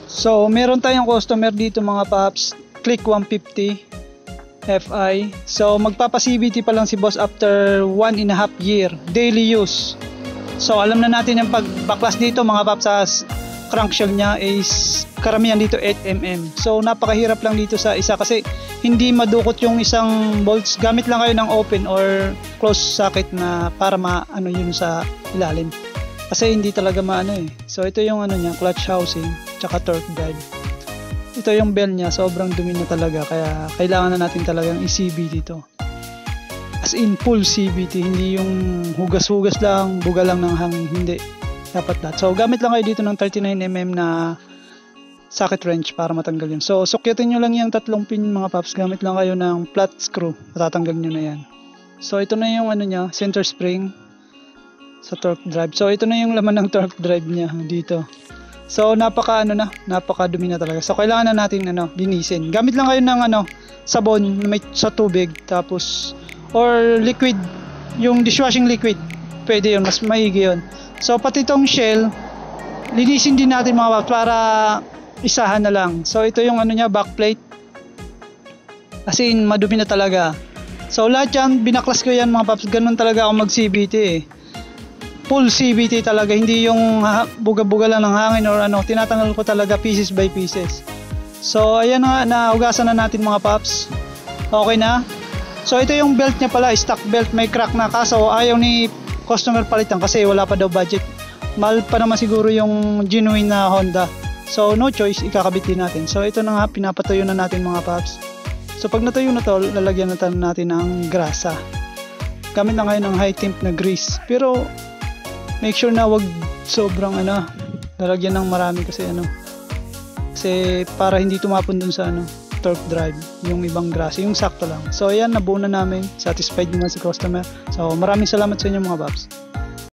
So, meron tayong customer dito mga paps, Click 150 Fi. So, magpapa-CVT pa lang si boss after 1.5 year daily use. So, alam na natin yung pagbaklas dito mga paps sa crankshaft niya is karamihan dito 8mm. So, napakahirap lang dito sa isa kasi hindi madukot yung isang bolts. Gamit lang kayo ng open or close socket na para maano yun sa ilalim. Kasi hindi talaga maano eh. So, ito yung ano niya, clutch housing, tsaka torque drive. Ito yung bell niya, sobrang dumi na talaga kaya kailangan na natin talagang i-CVT dito. As in full CVT, hindi yung hugas-hugas lang, buga lang ng hangin, hindi. Dapat lahat. So gamit lang kayo dito ng 39mm na socket wrench para matanggal yun. So sukyatin nyo lang yung tatlong pin mga paps, gamit lang kayo ng flat screw, matatanggal nyo na yan. So ito na yung ano niya, center spring sa torque drive. So ito na yung laman ng torque drive niya dito. So napakadumi na talaga. So kailangan na natin linisin. Gamit lang kayo ng sabon na may sa tubig tapos or liquid, yung dishwashing liquid. Pwede yun, mas maigi yun. So pati itong shell, linisin din natin mga paps para isahan na lang. So ito yung niya, backplate. As in madumi na talaga. So lahat yan, binaklas ko yan mga paps. Ganun talaga ako mag-CVT eh. Full CVT talaga, hindi yung buga-buga lang ng hangin or tinatanggal ko talaga pieces by pieces. So ayan nga, nahugasan na natin mga paps. Okay na. So ito yung belt niya pala, stock belt, may crack na, kaso ayaw ni customer palitan kasi wala pa daw budget. Mahal pa naman siguro yung genuine na Honda. So no choice, ikakabit din natin. So ito na nga, pinapatuyo na natin mga paps. So pag natuyo na to, lalagyan na natin ng grasa. Gamit na ngayon ng high temp na grease. Pero make sure na wag sobrang lalagyan ng marami kasi kasi para hindi tumapon dun sa torque drive yung ibang grasa, yung sakto lang. So ayan, nabuo na namin, satisfied naman si customer. So maraming salamat sa inyo mga paps.